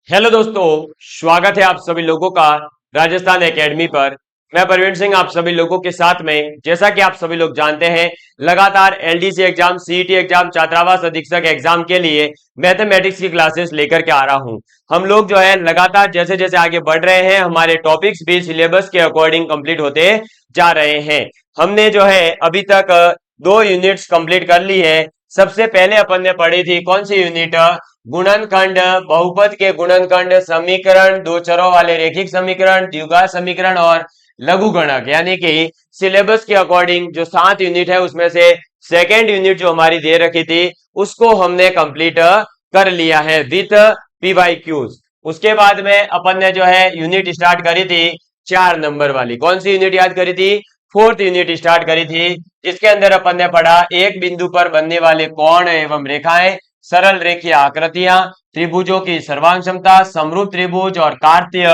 Hello दोस्तों, स्वागत है आप सभी लोगों का राजस्थान एकेडमी पर। मैं प्रवीण सिंह आप सभी लोगों के साथ में, जैसा कि आप सभी लोग जानते हैं, लगातार एलडीसी एग्जाम, सीईटी एग्जाम, छात्रावास अधीक्षक एग्जाम के लिए मैथमेटिक्स की क्लासेस लेकर के आ रहा हूं। हम लोग जो है लगातार जैसे जैसे आगे बढ़ रहे हैं, हमारे टॉपिक्स भी सिलेबस के अकॉर्डिंग कंप्लीट होते जा रहे हैं। हमने जो है अभी तक 2 यूनिट्स कंप्लीट कर ली है। सबसे पहले अपन ने पढ़ी थी कौन सी यूनिट? गुणनखंड, बहुपद के गुणनखंड, समीकरण, दो चरों वाले रैखिक समीकरण, द्विघात समीकरण और लघुगणक। यानी कि सिलेबस के अकॉर्डिंग जो 7 यूनिट है उसमें से सेकेंड यूनिट जो हमारी दे रखी थी उसको हमने कंप्लीट कर लिया है विथ पीवाईक्यूज। उसके बाद में अपन ने जो है यूनिट स्टार्ट करी थी 4 नंबर वाली। कौन सी यूनिट याद करी थी? फोर्थ यूनिट स्टार्ट करी थी, जिसके अंदर अपन ने पढ़ा एक बिंदु पर बनने वाले कोण एवं रेखाएं, सरल रेखीय आकृतियां, त्रिभुजों की सर्वांग क्षमता, समरूप त्रिभुज और कार्तीय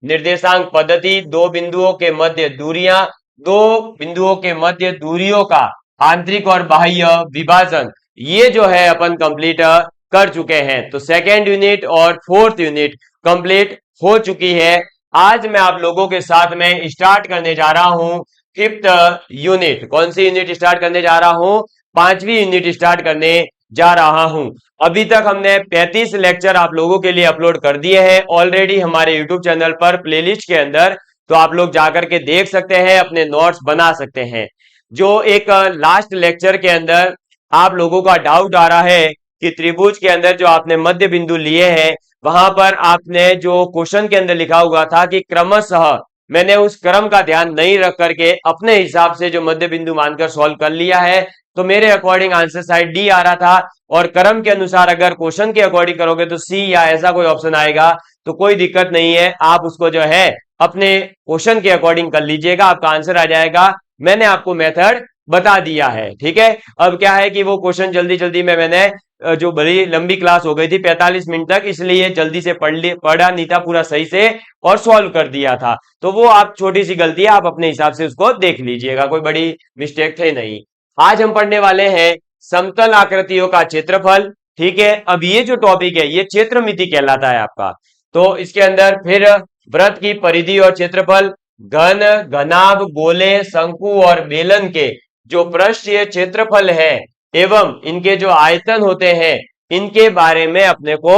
निर्देशांक पद्धति, दो बिंदुओं के मध्य दूरियां, दो बिंदुओं के मध्य दूरियों का आंतरिक और बाह्य विभाजन, ये जो है अपन कंप्लीट कर चुके हैं। तो सेकेंड यूनिट और फोर्थ यूनिट कंप्लीट हो चुकी है। आज मैं आप लोगों के साथ में स्टार्ट करने जा रहा हूं फिफ्थ यूनिट। कौन सी यूनिट स्टार्ट करने जा रहा हूं? 5वीं यूनिट स्टार्ट करने जा रहा हूं। अभी तक हमने 35 लेक्चर आप लोगों के लिए अपलोड कर दिए हैं ऑलरेडी हमारे यूट्यूब चैनल पर प्लेलिस्ट के अंदर। तो आप लोग जाकर के देख सकते हैं, अपने नोट्स बना सकते हैं। जो एक लास्ट लेक्चर के अंदर आप लोगों का डाउट आ रहा है कि त्रिभुज के अंदर जो आपने मध्य बिंदु लिए हैं, वहां पर आपने जो क्वेश्चन के अंदर लिखा हुआ था कि क्रमशः, मैंने उस क्रम का ध्यान नहीं रख करके अपने हिसाब से जो मध्य बिंदु मानकर सॉल्व कर लिया है। तो मेरे अकॉर्डिंग आंसर साइड डी आ रहा था, और क्रम के अनुसार अगर क्वेश्चन के अकॉर्डिंग करोगे तो सी या ऐसा कोई ऑप्शन आएगा। तो कोई दिक्कत नहीं है, आप उसको जो है अपने क्वेश्चन के अकॉर्डिंग कर लीजिएगा, आपका आंसर आ जाएगा। मैंने आपको मेथड बता दिया है, ठीक है। अब क्या है कि वो क्वेश्चन जल्दी जल्दी में मैंने जो बड़ी लंबी क्लास हो गई थी 45 मिनट तक, इसलिए जल्दी से पढ़ा नहीं था पूरा सही से और सॉल्व कर दिया था। तो वो आप छोटी सी गलती है, आप अपने हिसाब से उसको देख लीजिएगा, कोई बड़ी मिस्टेक थे नहीं। आज हम पढ़ने वाले हैं समतल आकृतियों का क्षेत्रफल, ठीक है। अब ये जो टॉपिक है ये क्षेत्रमिति कहलाता है आपका। तो इसके अंदर फिर वृत्त की परिधि और क्षेत्रफल, घन, घनाभ, गोले, शंकु और बेलन के जो पृष्ठीय क्षेत्रफल है एवं इनके जो आयतन होते हैं, इनके बारे में अपने को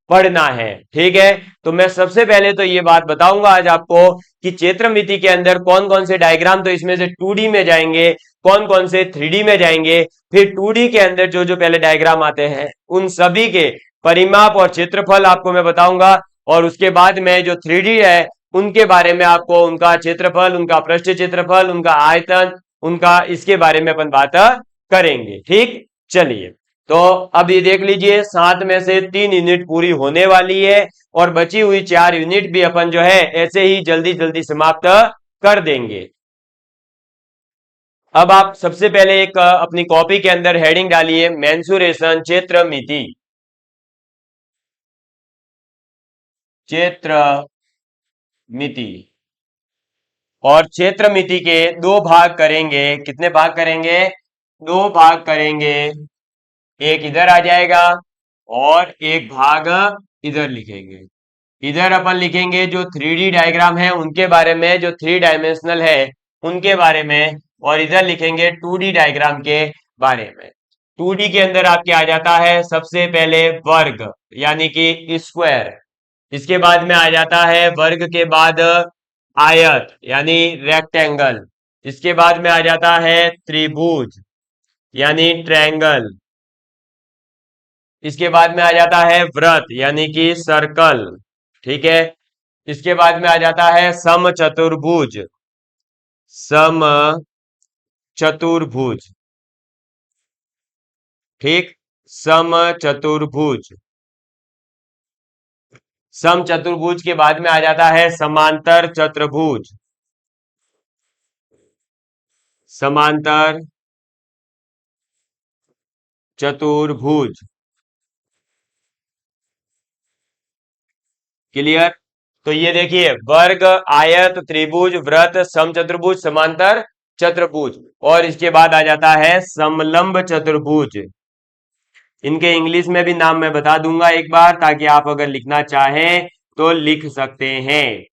पढ़ना है, ठीक है। तो मैं सबसे पहले तो ये बात बताऊंगा आज आपको कि क्षेत्रमिति के अंदर कौन कौन से डायग्राम, तो इसमें से 2D में जाएंगे, कौन कौन से 3D में जाएंगे। फिर 2D के अंदर जो जो पहले डायग्राम आते हैं उन सभी के परिमाप और क्षेत्रफल आपको मैं बताऊंगा, और उसके बाद में जो 3D है उनके बारे में आपको उनका क्षेत्रफल, उनका पृष्ठ क्षेत्रफल, उनका आयतन, उनका इसके बारे में अपन बात करेंगे, ठीक। चलिए, तो अब ये देख लीजिए 7 में से 3 यूनिट पूरी होने वाली है, और बची हुई 4 यूनिट भी अपन जो है ऐसे ही जल्दी जल्दी समाप्त कर देंगे। अब आप सबसे पहले एक अपनी कॉपी के अंदर हेडिंग डालिए, मेंसुरेशन, क्षेत्रमिति। क्षेत्रमिति। और क्षेत्रमिति के 2 भाग करेंगे। कितने भाग करेंगे? 2 भाग करेंगे। एक इधर आ जाएगा और एक भाग इधर लिखेंगे। इधर अपन लिखेंगे जो 3D डायग्राम है उनके बारे में, जो 3 डायमेंशनल है उनके बारे में, और इधर लिखेंगे 2D डायग्राम के बारे में। 2D के अंदर आपके आ जाता है सबसे पहले वर्ग, यानी कि स्क्वायर। इसके बाद में आ जाता है वर्ग के बाद आयत यानी रेक्टेंगल। इसके बाद में आ जाता है त्रिभुज यानी ट्रायंगल। इसके बाद में आ जाता है वृत्त यानी कि सर्कल, ठीक है। इसके बाद में आ जाता है समचतुर्भुज। समचतुर्भुज, ठीक। समचतुर्भुज। समचतुर्भुज के बाद में आ जाता है समांतर चतुर्भुज। समांतर चतुर्भुज, क्लियर। तो ये देखिए वर्ग, आयत, त्रिभुज, वृत्त, समचतुर्भुज, समांतर चतुर्भुज, और इसके बाद आ जाता है समलंब चतुर्भुज। इनके इंग्लिश में भी नाम मैं बता दूंगा एक बार, ताकि आप अगर लिखना चाहें तो लिख सकते हैं।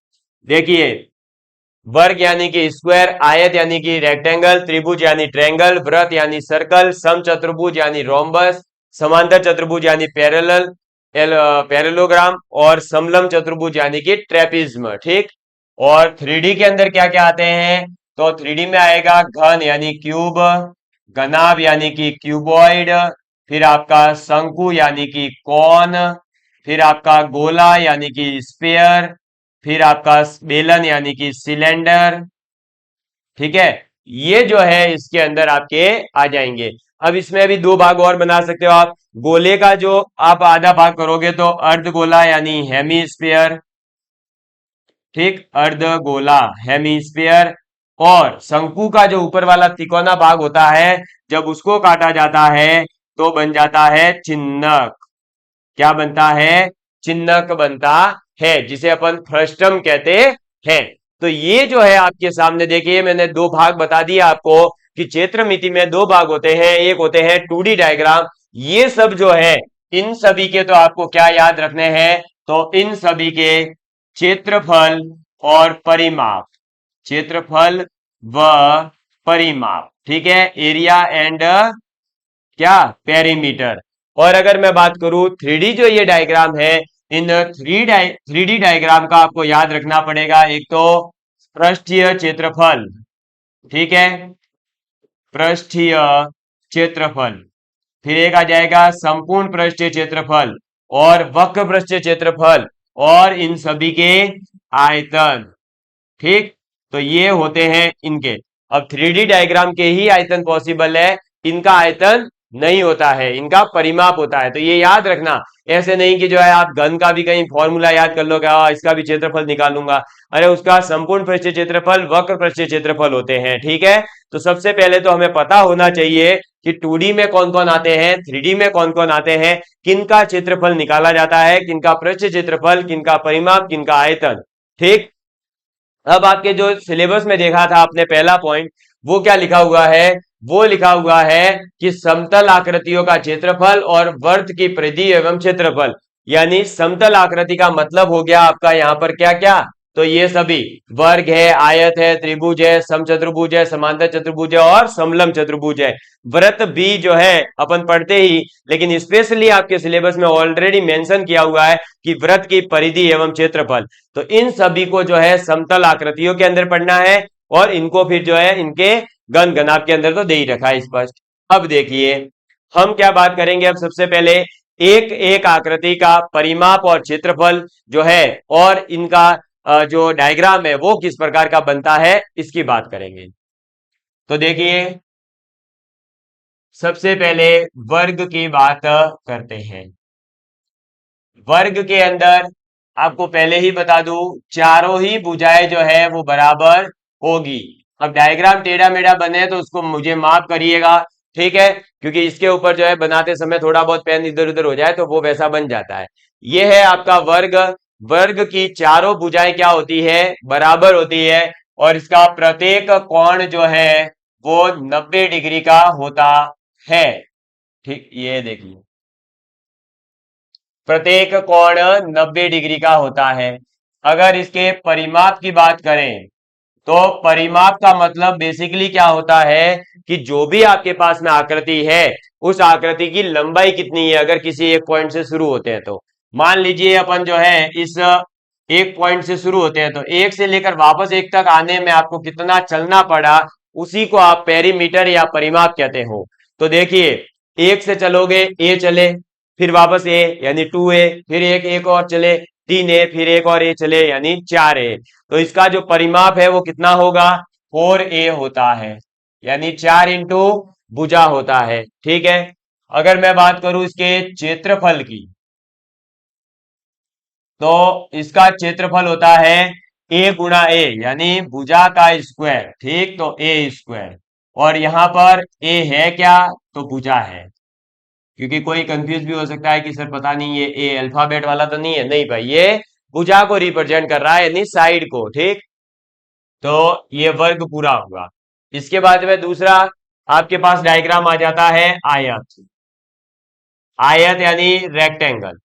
देखिए, वर्ग यानी कि स्क्वायर, आयत यानी कि रेक्टेंगल, त्रिभुज यानी ट्रायंगल, वृत्त यानी सर्कल, समचतुर्भुज यानी रोम्बस, समांतर चतुर्भुज यानी पैरेललोग्राम, और समलंब चतुर्भुज यानी कि ट्रेपिज्म। ठीक। और थ्री के अंदर क्या क्या आते हैं, तो थ्री में आएगा घन यानी क्यूब, घनाभ यानी कि क्यूबॉइड, फिर आपका शंकु यानी कि कौन, फिर आपका गोला यानी कि स्फीयर, फिर आपका बेलन यानी कि सिलेंडर। ठीक है, ये जो है इसके अंदर आपके आ जाएंगे। अब इसमें अभी दो भाग और बना सकते हो आप। गोले का जो आप आधा भाग करोगे तो अर्धगोला यानी हेमीस्फीयर। ठीक, अर्धगोला हेमीस्फीयर। और शंकु का जो ऊपर वाला तिकोना भाग होता है, जब उसको काटा जाता है तो बन जाता है चिन्हक। क्या बनता है, चिन्हक बनता है, जिसे अपन फ्रस्टम कहते हैं। तो ये जो है आपके सामने देखिए, मैंने दो भाग बता दिया आपको कि क्षेत्रमिति में दो भाग होते हैं, एक होते हैं 2D डायग्राम। ये सब जो है, इन सभी के तो आपको क्या याद रखने हैं, तो इन सभी के क्षेत्रफल और परिमाप, क्षेत्रफल व परिमाप। ठीक है, एरिया एंड क्या, पेरीमीटर। और अगर मैं बात करूं थ्री जो ये डायग्राम है, इन थ्री डी डायग्राम का आपको याद रखना पड़ेगा, एक तो पृष्ठीय क्षेत्रफल। ठीक है, पृष्ठीय क्षेत्रफल, फिर एक आ जाएगा संपूर्ण पृष्ठीय क्षेत्रफल और वक्र पृष्ठीय क्षेत्रफल, और इन सभी के आयतन। ठीक, तो ये होते हैं इनके। अब थ्री डी डायग्राम के ही आयतन पॉसिबल है, इनका आयतन नहीं होता है, इनका परिमाप होता है। तो ये याद रखना, ऐसे नहीं कि जो है आप घन का भी कहीं फॉर्मूला याद कर लो, क्या इसका भी क्षेत्रफल निकाल लूंगा। अरे उसका संपूर्ण पृष्ठीय क्षेत्रफल, वक्र पृष्ठीय क्षेत्रफल होते हैं। ठीक है, तो सबसे पहले तो हमें पता होना चाहिए कि 2D में कौन कौन आते हैं, 3D में कौन कौन आते हैं, किनका क्षेत्रफल निकाला जाता है, किनका पृष्ठीय क्षेत्रफल, किनका परिमाप, किनका आयतन। ठीक। अब आपके जो सिलेबस में देखा था आपने पहला पॉइंट, वो क्या लिखा हुआ है, वो लिखा हुआ है कि समतल आकृतियों का क्षेत्रफल और वर्त की परिधि एवं क्षेत्रफल। यानी समतल आकृति का मतलब हो गया आपका यहाँ पर क्या क्या, तो ये सभी वर्ग है, आयत है, त्रिभुज है, समचतुर्भुज है, समांतर चतुर्भुज है और समलंब चतुर्भुज है। वृत्त भी जो है अपन पढ़ते ही, लेकिन स्पेशली आपके सिलेबस में ऑलरेडी मेंशन किया हुआ है कि वृत्त की परिधि एवं क्षेत्रफल। तो इन सभी को जो है समतल आकृतियों के अंदर पढ़ना है, और इनको फिर जो है इनके घन घनाभ के अंदर तो दे ही रखा है स्पष्ट। अब देखिए, हम क्या बात करेंगे, अब सबसे पहले एक एक आकृति का परिमाप और क्षेत्रफल जो है, और इनका जो डायग्राम है वो किस प्रकार का बनता है, इसकी बात करेंगे। तो देखिए, सबसे पहले वर्ग की बात करते हैं। वर्ग के अंदर आपको पहले ही बता दूं, चारों ही भुजाएं जो है वो बराबर होगी। अब डायग्राम टेढ़ा मेढ़ा बने तो उसको मुझे माफ करिएगा। ठीक है, क्योंकि इसके ऊपर जो है बनाते समय थोड़ा बहुत पेन इधर उधर हो जाए तो वो वैसा बन जाता है। ये है आपका वर्ग। वर्ग की चारों भुजाएं क्या होती है, बराबर होती है, और इसका प्रत्येक कोण जो है वो 90 डिग्री का होता है। ठीक, ये देखिए, प्रत्येक कोण 90 डिग्री का होता है। अगर इसके परिमाप की बात करें, तो परिमाप का मतलब बेसिकली क्या होता है कि जो भी आपके पास में आकृति है, उस आकृति की लंबाई कितनी है। अगर किसी एक पॉइंट से शुरू होते हैं, तो मान लीजिए अपन जो है इस एक पॉइंट से शुरू होते हैं, तो एक से लेकर वापस एक तक आने में आपको कितना चलना पड़ा, उसी को आप पेरीमीटर या परिमाप कहते हो। तो देखिए, एक से चलोगे, ए चले, फिर वापस ए यानी 2a, फिर एक और चले 3a, फिर एक और ए चले यानी 4a। तो इसका जो परिमाप है वो कितना होगा, 4a होता है, यानी 4 इंटू भुजा होता है। ठीक है, अगर मैं बात करूं इसके क्षेत्रफल की, तो इसका क्षेत्रफल होता है a गुणा ए, यानी भुजा का स्क्वायर। ठीक, तो ए स्क्वायर, और यहां पर a है क्या, तो भुजा है। क्योंकि कोई कंफ्यूज भी हो सकता है कि सर पता नहीं ये ए अल्फाबेट वाला तो नहीं है, नहीं भाई, ये भुजा को रिप्रेजेंट कर रहा है, यानी साइड को। ठीक, तो ये वर्ग पूरा हुआ। इसके बाद में दूसरा आपके पास डायग्राम आ जाता है आयत। आयत यानी रेक्टेंगल।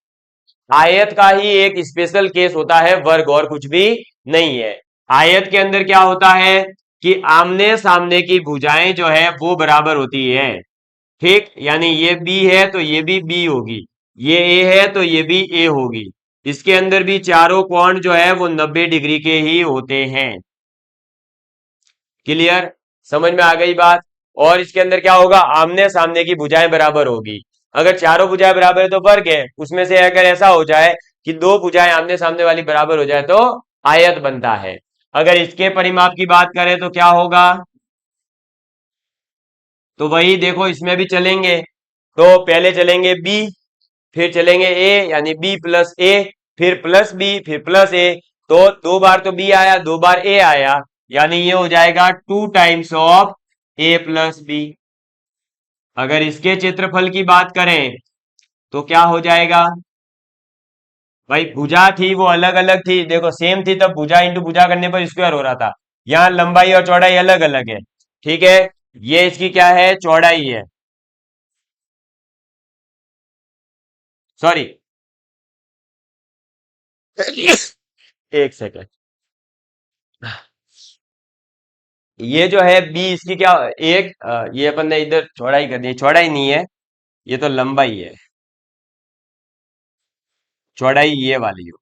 आयत का ही एक स्पेशल केस होता है वर्ग, और कुछ भी नहीं है। आयत के अंदर क्या होता है कि आमने सामने की भुजाएं जो है वो बराबर होती है। ठीक, यानी ये बी है तो ये भी बी होगी, ये ए है तो ये भी ए होगी। इसके अंदर भी चारों कोण जो है वो 90 डिग्री के ही होते हैं। क्लियर, समझ में आ गई बात। और इसके अंदर क्या होगा, आमने सामने की भुजाएं बराबर होगी। अगर चारों भुजाएं बराबर है तो वर्ग है, उसमें से अगर ऐसा हो जाए कि दो भुजाएं आमने सामने वाली बराबर हो जाए तो आयत बनता है। अगर इसके परिमाप की बात करें तो क्या होगा, तो वही देखो इसमें भी चलेंगे। तो पहले चलेंगे बी, फिर चलेंगे ए, यानी बी प्लस ए, फिर प्लस बी, फिर प्लस ए। तो दो बार तो बी आया, दो बार ए आया, यानी ये हो जाएगा 2 times of A plus B. अगर इसके क्षेत्रफल की बात करें तो क्या हो जाएगा, भाई भुजा थी वो अलग अलग थी, देखो सेम थी तब भुजा इंटू भुजा करने पर स्क्वायर हो रहा था। यहाँ लंबाई और चौड़ाई अलग अलग है। ठीक है, ये इसकी क्या है, चौड़ाई है, सॉरी, एक सेकेंड। ये जो है बी, इसकी क्या, एक ये अपन ने इधर चौड़ाई कर दी, चौड़ाई नहीं है, ये तो लंबाई है। चौड़ाई ये वाली हो,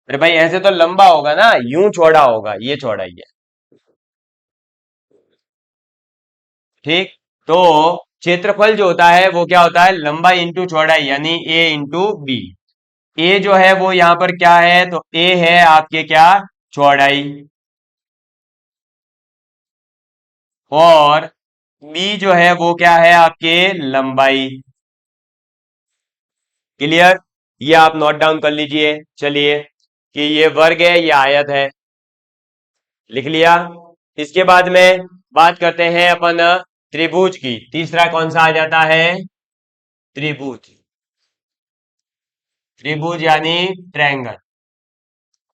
अरे भाई ऐसे तो लंबा होगा ना, यूं चौड़ा होगा, ये चौड़ाई है। ठीक, तो क्षेत्रफल जो होता है वो क्या होता है, लंबाई इंटू चौड़ाई, यानी ए इंटू बी। ए जो है वो यहां पर क्या है, तो ए है आपके क्या, चौड़ाई, और बी जो है वो क्या है आपके, लंबाई। क्लियर, ये आप नोट डाउन कर लीजिए। चलिए कि ये वर्ग है, ये आयत है, लिख लिया। इसके बाद में बात करते हैं अपन त्रिभुज की। तीसरा कौन सा आ जाता है, त्रिभुज। त्रिभुज यानी ट्रायंगल।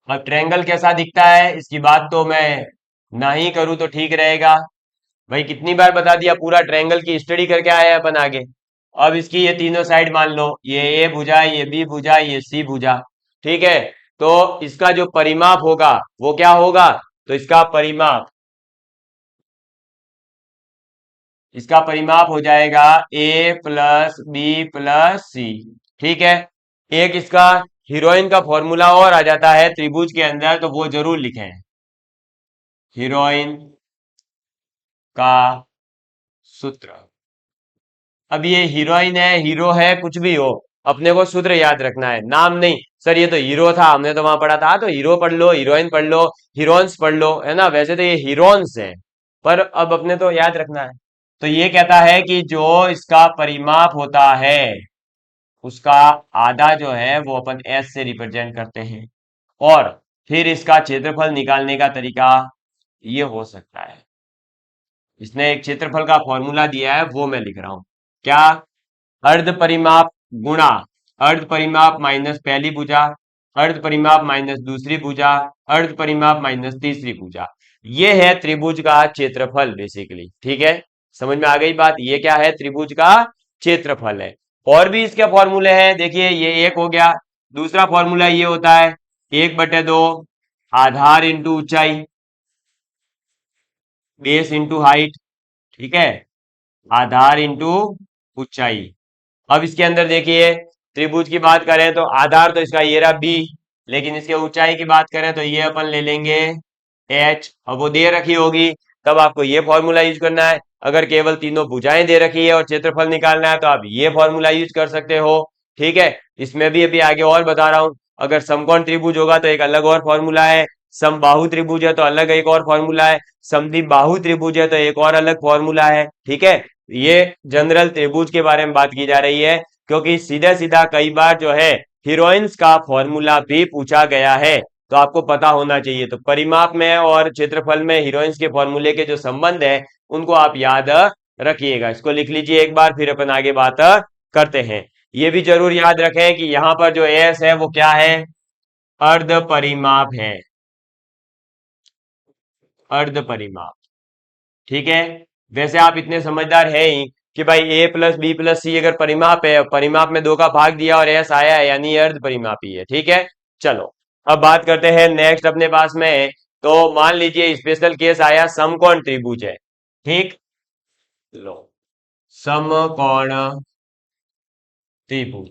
अब ट्रायंगल कैसा दिखता है इसकी बात तो मैं ना ही करूं तो ठीक रहेगा। भाई कितनी बार बता दिया, पूरा ट्रायंगल की स्टडी करके आए हैं अपन आगे। अब इसकी ये तीनों साइड मान लो, ये ए भुजा, ये बी भुजा, ये सी भुजा। ठीक है, तो इसका जो परिमाप होगा वो क्या होगा, तो इसका परिमाप हो जाएगा ए प्लस बी प्लस सी। ठीक है, एक इसका हीरोइन का फॉर्मूला और आ जाता है त्रिभुज के अंदर, तो वो जरूर लिखें, हीरोइन का सूत्र। अब ये हीरोइन है, हीरो है, कुछ भी हो, अपने को सूत्र याद रखना है, नाम नहीं। सर ये तो हीरो था, हमने तो वहां पढ़ा था, तो हीरो पढ़ लो, हीरोइन पढ़ लो, हीरोइंस पढ़ लो, है ना। वैसे तो ये हीरोइंस हैं, पर अब अपने तो याद रखना है। तो ये कहता है कि जो इसका परिमाप होता है उसका आधा जो है वो अपन एस से रिप्रेजेंट करते हैं, और फिर इसका क्षेत्रफल निकालने का तरीका ये हो सकता है। इसने एक क्षेत्रफल का फॉर्मूला दिया है वो मैं लिख रहा हूं, क्या, अर्ध परिमाप गुणा अर्ध परिमाप माइनस पहली भुजा, अर्ध परिमाप माइनस दूसरी भुजा, अर्ध परिमाप माइनस तीसरी भुजा। ये है त्रिभुज का क्षेत्रफल बेसिकली। ठीक है, समझ में आ गई बात, ये क्या है, त्रिभुज का क्षेत्रफल है। और भी इसके फॉर्मूले हैं, देखिए ये एक हो गया। दूसरा फॉर्मूला ये होता है 1/2 आधार इंटू ऊंचाई, बेस इंटू हाइट। ठीक है, आधार इंटू ऊंचाई। अब इसके अंदर देखिए, त्रिभुज की बात करें तो आधार तो इसका ये रहा बी, लेकिन इसके ऊंचाई की बात करें तो ये अपन ले लेंगे एच। अब वो दे रखी होगी तब आपको ये फॉर्मूला यूज करना है। अगर केवल तीनों भुजाएं दे रखी है और क्षेत्रफल निकालना है तो आप ये फॉर्मूला यूज कर सकते हो। ठीक है, इसमें भी अभी आगे और बता रहा हूं। अगर समकोण त्रिभुज होगा तो एक अलग और फॉर्मूला है, समबाहु त्रिभुज है तो अलग एक और फॉर्मूला है, समद्विबाहु त्रिभुज है तो एक और अलग फॉर्मूला है। ठीक है, ये जनरल त्रिभुज के बारे में बात की जा रही है, क्योंकि सीधा सीधा कई बार जो है हीरोइंस का फॉर्मूला भी पूछा गया है, तो आपको पता होना चाहिए। तो परिमाप में और क्षेत्रफल में हीरोइंस के फॉर्मूले के जो संबंध है उनको आप याद रखिएगा। इसको लिख लीजिए एक बार, फिर अपन आगे बात करते हैं। ये भी जरूर याद रखें कि यहां पर जो एस है वो क्या है, अर्ध परिमाप है, अर्ध परिमाप। ठीक है, वैसे आप इतने समझदार है ही, कि भाई ए प्लस बी प्लस सी अगर परिमाप है, परिमाप में दो का भाग दिया और एस आया है, यानी ये अर्ध परिमापी है। ठीक है, चलो अब बात करते हैं नेक्स्ट अपने पास में। तो मान लीजिए स्पेशल केस आया, समकोण त्रिभुज है। ठीक, लो समकोण त्रिभुज,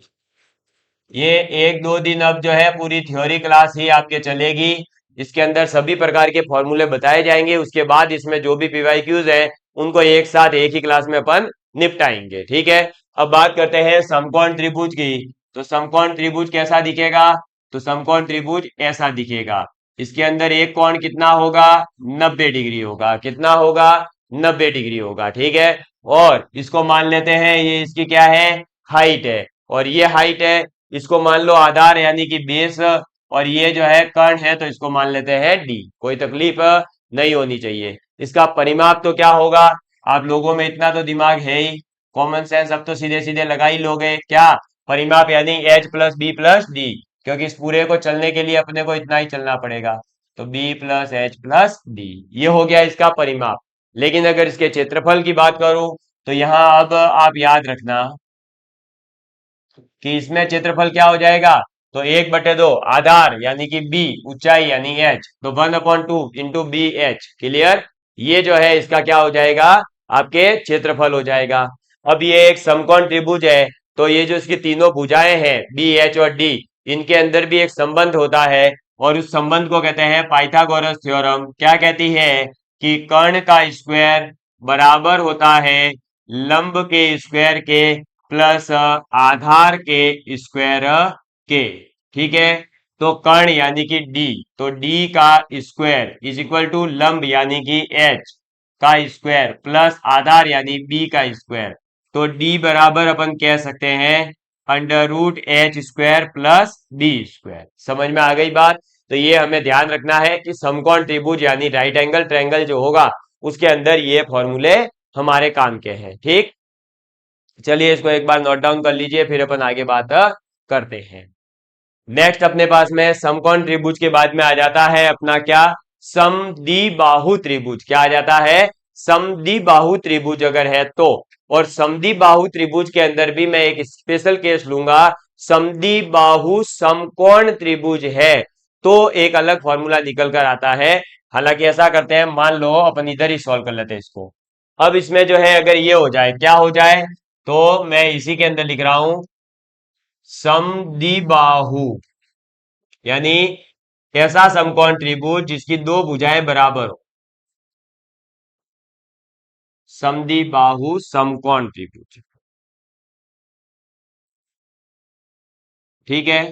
ये एक दो दिन अब जो है पूरी थ्योरी क्लास ही आपके चलेगी। इसके अंदर सभी प्रकार के फॉर्मूले बताए जाएंगे, उसके बाद इसमें जो भी पीवाईक्यूज है उनको एक साथ एक ही क्लास में अपन निपटाएंगे। ठीक है, अब बात करते हैं समकोण त्रिभुज की। तो समकोण त्रिभुज कैसा दिखेगा? तो समकोण त्रिभुज ऐसा दिखेगा। इसके अंदर एक कोण कितना होगा? 90 डिग्री होगा। कितना होगा? 90 डिग्री होगा। ठीक है, और इसको मान लेते हैं ये इसकी क्या है? हाइट है। और ये हाइट है, इसको मान लो आधार यानी कि बेस, और ये जो है कर्ण है तो इसको मान लेते हैं डी। कोई तकलीफ नहीं होनी चाहिए। इसका परिमाप तो क्या होगा? आप लोगों में इतना तो दिमाग है ही, कॉमन सेंस अब तो सीधे सीधे लगा ही लोगे। क्या परिमाप? यानी H plus B plus D, क्योंकि इस पूरे को चलने के लिए अपने को इतना ही चलना पड़ेगा। तो B plus H plus D, ये हो गया इसका परिमाप। लेकिन अगर इसके क्षेत्रफल की बात करूं तो यहां अब आप याद रखना कि इसमें क्षेत्रफल क्या हो जाएगा? तो 1/2 आधार यानी कि बी, ऊंचाई यानी एच, तो 1/2 इंटू बी एच। क्लियर? ये जो है इसका क्या हो जाएगा? आपके क्षेत्रफल हो जाएगा। अब ये एक समकोण त्रिभुज है, तो ये जो इसकी तीनों भुजाएं हैं बी एच और डी, इनके अंदर भी एक संबंध होता है, और उस संबंध को कहते हैं पाइथागोरस थ्योरम। क्या कहती है? कि कर्ण का स्क्वायर बराबर होता है लंब के स्क्वायर के प्लस आधार के स्क्वायर के। ठीक है, तो कर्ण यानी कि डी, तो डी का स्क्वायर इज इक्वल टू लंब यानी कि एच का स्क्वायर प्लस आधार यानी बी का स्क्वायर। तो डी बराबर अपन कह सकते हैं under root H square plus B square. समझ में आ गई बात? तो ये हमें ध्यान रखना है कि समकोण त्रिभुज यानी राइट एंगल ट्रायंगल जो होगा उसके अंदर ये फॉर्मूले हमारे काम के हैं। ठीक, चलिए इसको एक बार नोट डाउन कर लीजिए, फिर अपन आगे बात करते हैं। नेक्स्ट अपने पास में समकोण त्रिभुज के बाद में आ जाता है अपना क्या? समद्विबाहु त्रिभुज। क्या आ जाता है? समद्विबाहु त्रिभुज अगर है तो। और समद्विबाहु त्रिभुज के अंदर भी मैं एक स्पेशल केस लूंगा। समद्विबाहु समकोण त्रिभुज है तो एक अलग फॉर्मूला निकल कर आता है। हालांकि ऐसा करते हैं, मान लो अपन इधर ही सॉल्व कर लेते हैं इसको। अब इसमें जो है अगर ये हो जाए, क्या हो जाए? तो मैं इसी के अंदर लिख रहा हूं समद्विबाहु, यानी ऐसा समकोण त्रिभुज जिसकी दो भुजाएं बराबर हो। समद्विबाहु समकोण त्रिभुज। ठीक है,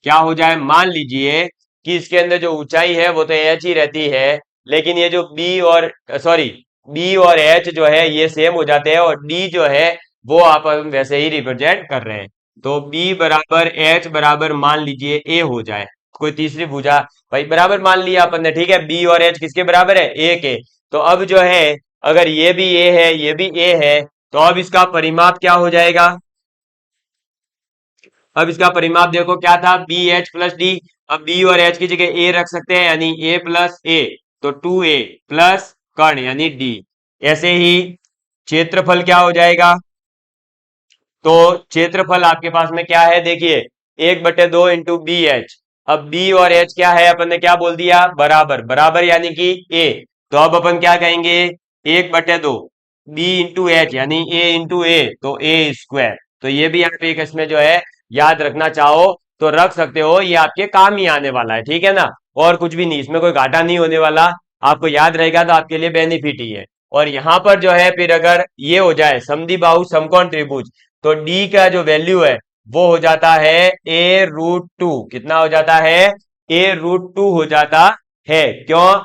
क्या हो जाए? मान लीजिए कि इसके अंदर जो ऊंचाई है वो तो एच ही रहती है, लेकिन ये जो बी और सॉरी बी और एच जो है ये सेम हो जाते हैं, और डी जो है वो आप वैसे ही रिप्रेजेंट कर रहे हैं। तो बी बराबर एच बराबर मान लीजिए ए हो जाए, कोई तीसरी भुजा भाई बराबर मान लिया अपन ने। ठीक है, बी और एच किसके बराबर है? ए के। तो अब जो है अगर ये भी ए है ये भी ए है, तो अब इसका परिमाप क्या हो जाएगा? अब इसका परिमाप देखो क्या था? B H plus D. अब बी और एच की जगह ए रख सकते हैं, यानी ए प्लस ए, तो 2a प्लस कर्ण यानी डी। ऐसे ही क्षेत्रफल क्या हो जाएगा? तो क्षेत्रफल आपके पास में क्या है? देखिए 1/2 इंटू बी एच। अब बी और एच क्या है? अपन ने क्या बोल दिया? बराबर। बराबर यानी कि ए, तो अब अपन क्या कहेंगे? 1/2 बी इंटू एच यानी ए इंटू ए, तो ए स्क्वायर। तो ये भी आप एक इसमें जो है याद रखना चाहो तो रख सकते हो, ये आपके काम ही आने वाला है। ठीक है ना, और कुछ भी नहीं, इसमें कोई घाटा नहीं होने वाला। आपको याद रहेगा तो आपके लिए बेनिफिट ही है। और यहां पर जो है फिर अगर ये हो जाए समद्विबाहु समकोण त्रिभुज, तो डी का जो वैल्यू है वो हो जाता है a√2। कितना हो जाता है? a√2 हो जाता है। क्यों?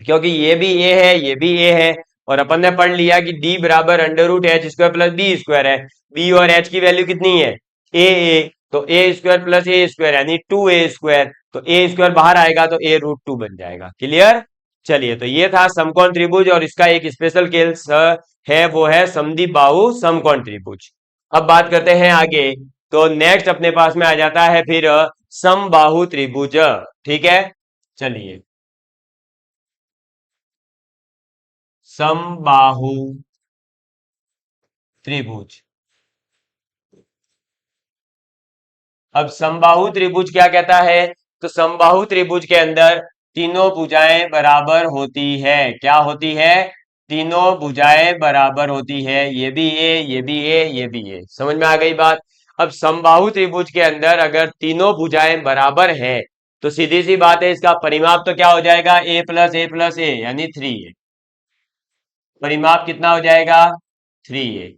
क्योंकि ये भी ए है ये भी ए है, और अपन ने पढ़ लिया कि डी बराबर under root H square plus B square है। बी और एच की वैल्यू कितनी है? ए, तो A square plus A square यानी 2a स्क्वायर, तो ए स्क्वायर बाहर आएगा तो a√2 बन जाएगा। क्लियर? चलिए, तो ये था समकोण त्रिभुज, और इसका एक स्पेशल केस है, वो है समद्विबाहु समकोण त्रिभुज। अब बात करते हैं आगे। तो नेक्स्ट अपने पास में आ जाता है फिर समबाहु त्रिभुज। ठीक है, चलिए समबाहु त्रिभुज। अब समबाहु त्रिभुज क्या कहता है? तो समबाहु त्रिभुज के अंदर तीनों भुजाएं बराबर होती है। क्या होती है? तीनों भुजाएं बराबर होती है। ये भी ए, ये भी ए, ये भी ए। समझ में आ गई बात? अब समबाहु त्रिभुज के अंदर अगर तीनों भुजाएं बराबर है तो सीधी सी बात है, इसका परिमाप तो क्या हो जाएगा? a+a+a यानी 3a। परिमाप कितना हो जाएगा? 3a।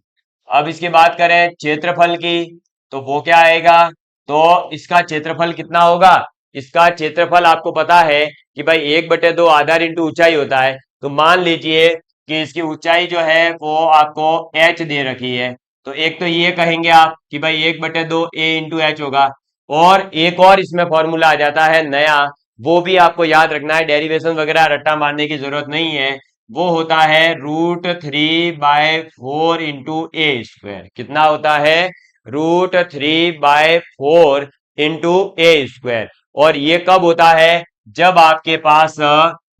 अब इसकी बात करें क्षेत्रफल की, तो वो क्या आएगा? तो इसका क्षेत्रफल कितना होगा? इसका क्षेत्रफल आपको पता है कि भाई 1/2 आधार इंटू ऊंचाई होता है। तो मान लीजिए कि इसकी ऊंचाई जो है वो आपको h दे रखी है, तो एक तो ये कहेंगे आप कि भाई 1/2 a इंटू एच होगा। और एक और इसमें फॉर्मूला आ जाता है नया, वो भी आपको याद रखना है, डेरिवेशन वगैरह रट्टा मारने की जरूरत नहीं है। वो होता है √3/4 इंटू ए स्क्वायर। कितना होता है? √3/4 इंटू ए स्क्वायर। और ये कब होता है? जब आपके पास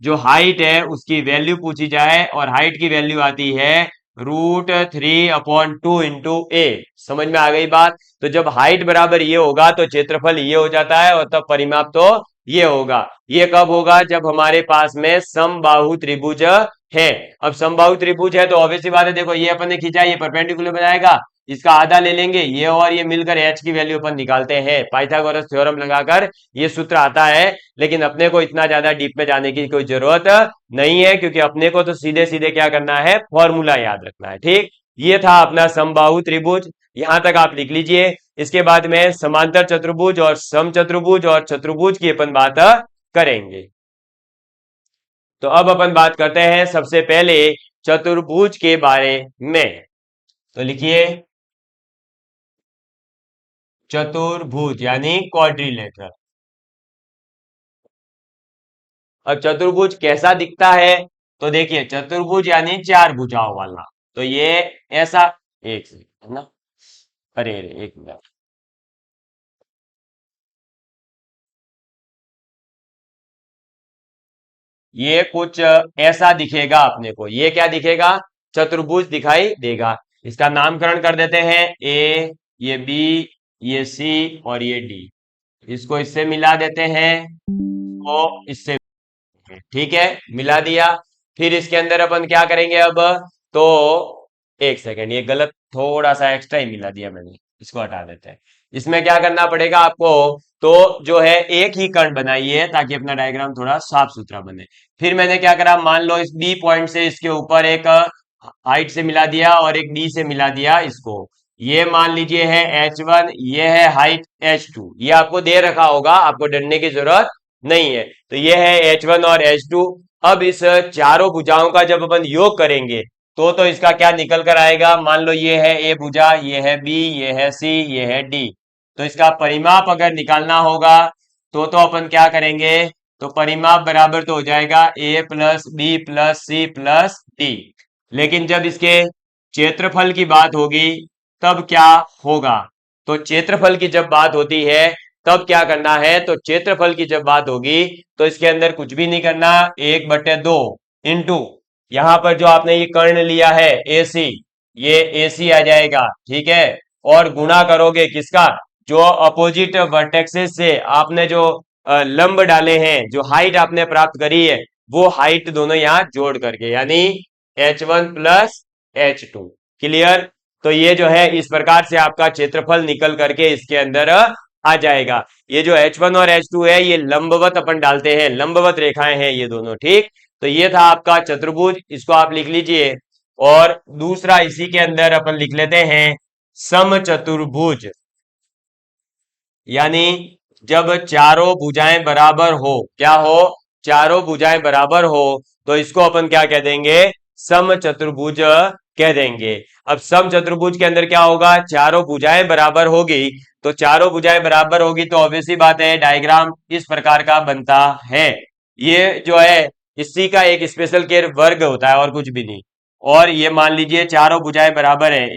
जो हाइट है उसकी वैल्यू पूछी जाए और हाइट की वैल्यू आती है √3/2 इंटू ए। समझ में आ गई बात? तो जब हाइट बराबर ये होगा तो क्षेत्रफल ये हो जाता है और तब परिमाप तो ये होगा। ये कब होगा? जब हमारे पास में समबाहु त्रिभुज है। अब समबाहु त्रिभुज है तो ऑब्वियसली बात है, देखो ये अपन ने खींचा, ये परपेंडिकुलर बनाएगा, इसका आधा ले लेंगे, ये और ये मिलकर h की वैल्यू अपन निकालते हैं पाइथागोरस थ्योरम लगाकर। ये सूत्र आता है, लेकिन अपने को इतना ज्यादा डीप में जाने की कोई जरूरत नहीं है, क्योंकि अपने को तो सीधे सीधे क्या करना है? फॉर्मूला याद रखना है। ठीक, ये था अपना समबाहु त्रिभुज। यहां तक आप लिख लीजिए। इसके बाद में समांतर चतुर्भुज और समचतुर्भुज और चतुर्भुज की अपन बात करेंगे। तो अब अपन बात करते हैं सबसे पहले चतुर्भुज के बारे में। तो लिखिए चतुर्भुज यानी क्वाड्रिलेटरल। अब चतुर्भुज कैसा दिखता है? तो देखिए चतुर्भुज यानी चार भुजाओं वाला। तो ये ऐसा, एक से है ना, अरे अरे एक मिनट, ये कुछ ऐसा दिखेगा अपने को। ये क्या दिखेगा? चतुर्भुज दिखाई देगा। इसका नामकरण कर देते हैं ए, ये बी, ये सी और ये डी। इसको इससे मिला देते हैं, तो इससे, ठीक है, मिला दिया। फिर इसके अंदर अपन क्या करेंगे अब? तो एक सेकेंड, ये गलत, थोड़ा सा एक्स्ट्रा ही मिला दिया मैंने, इसको हटा देते हैं। इसमें क्या करना पड़ेगा आपको? तो जो है एक ही कर्ण बनाइए ताकि अपना डायग्राम थोड़ा साफ सुथरा बने। फिर मैंने क्या करा, मान लो इस बी पॉइंट से इसके ऊपर एक हाइट से मिला दिया और एक डी से मिला दिया इसको। ये मान लीजिए है H1, ये है हाइट H2। ये आपको दे रखा होगा, आपको डरने की जरूरत नहीं है। तो ये है H1 और H2। अब इस चारों भुजाओं का जब अपन योग करेंगे तो इसका क्या निकल कर आएगा? मान लो ये है ए भुजा, ये है बी, ये है सी, ये है डी। तो इसका परिमाप अगर निकालना होगा तो अपन क्या करेंगे? तो परिमाप बराबर तो हो जाएगा a+b+c+d। लेकिन जब इसके क्षेत्रफल की बात होगी तब क्या होगा? तो क्षेत्रफल की जब बात होती है तब क्या करना है? तो क्षेत्रफल की जब बात होगी तो इसके अंदर कुछ भी नहीं करना, 1/2 इंटू यहां पर जो आपने ये कर्ण लिया है AC, ये AC आ जाएगा, ठीक है। और गुणा करोगे किसका? जो अपोजिट वर्टेक्सेस से आपने जो लंब डाले हैं, जो हाइट आपने प्राप्त करी है, वो हाइट दोनों यहां जोड़ करके, यानी H1 प्लस H2। क्लियर? तो ये जो है इस प्रकार से आपका क्षेत्रफल निकल करके इसके अंदर आ जाएगा। ये जो H1 और H2 है ये लंबवत अपन डालते हैं, लंबवत रेखाएं हैं ये दोनों, ठीक। तो ये था आपका चतुर्भुज, इसको आप लिख लीजिए। और दूसरा इसी के अंदर अपन लिख लेते हैं समचतुर्भुज, यानी जब चारों भुजाएं बराबर हो। क्या हो? चारों भुजाएं बराबर हो तो इसको अपन क्या कह देंगे? समचतुर्भुज कह देंगे। अब समचतुर्भुज के अंदर क्या होगा? चारों भुजाएं बराबर होगी, तो चारों भुजाएं बराबर होगी तो ऑब्वियसली बात है डायग्राम इस प्रकार का बनता है। ये जो है इसी का एक स्पेशल केयर वर्ग होता है और कुछ भी नहीं। और ये मान लीजिए चारों भुजाएं बराबर है,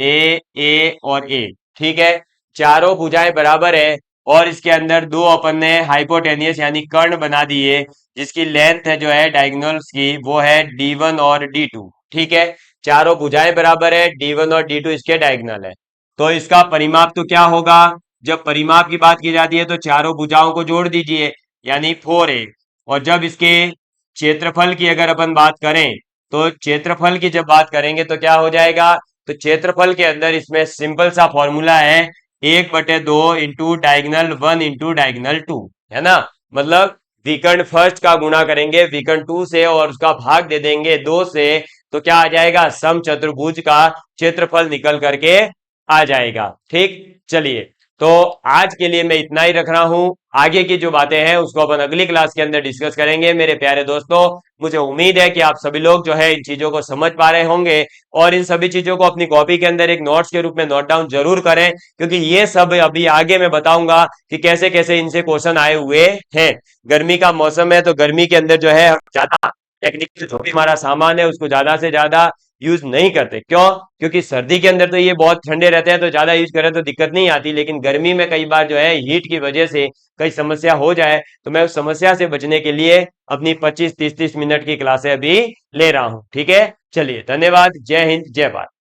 ए और ए, ठीक है। चारों भुजाएं बराबर है और इसके अंदर दो अपन ने हाइपोटेनियस यानी कर्ण बना दिए, जिसकी लेंथ है जो है डायगोनल्स की वो है D1 और D2, ठीक है। चारों भुजाएं बराबर है, D1 और D2 इसके डायगोनल है। तो इसका परिमाप तो क्या होगा, जब परिमाप की बात की जाती है तो चारों भुजाओं को जोड़ दीजिए, यानी 4a। और जब इसके क्षेत्रफल की अगर अपन बात करें, तो क्षेत्रफल की जब बात करेंगे तो क्या हो जाएगा, तो क्षेत्रफल के अंदर इसमें सिंपल सा फॉर्मूला है, 1/2 इंटू डायगनल 1 इंटू डायगनल 2, है ना। मतलब विकर्ण फर्स्ट का गुणा करेंगे विकर्ण 2 से और उसका भाग दे देंगे 2 से, तो क्या आ जाएगा, समचतुर्भुज का क्षेत्रफल निकल करके आ जाएगा। ठीक, चलिए, तो आज के लिए मैं इतना ही रख रहा हूं। आगे की जो बातें हैं उसको अपन अगली क्लास के अंदर डिस्कस करेंगे। मेरे प्यारे दोस्तों, मुझे उम्मीद है कि आप सभी लोग जो है इन चीजों को समझ पा रहे होंगे, और इन सभी चीजों को अपनी कॉपी के अंदर एक नोट्स के रूप में नोट डाउन जरूर करें, क्योंकि ये सब अभी आगे मैं बताऊंगा कि कैसे कैसे इनसे क्वेश्चन आए हुए हैं। गर्मी का मौसम है तो गर्मी के अंदर जो है ज्यादा टेक्निकल जो भी हमारा सामान है उसको ज्यादा से ज्यादा यूज नहीं करते। क्यों, क्योंकि सर्दी के अंदर तो ये बहुत ठंडे रहते हैं तो ज्यादा यूज करें तो दिक्कत नहीं आती, लेकिन गर्मी में कई बार जो है हीट की वजह से कई समस्या हो जाए, तो मैं उस समस्या से बचने के लिए अपनी 25 30 30 मिनट की क्लासें अभी ले रहा हूं। ठीक है, चलिए, धन्यवाद, जय हिंद, जय भारत।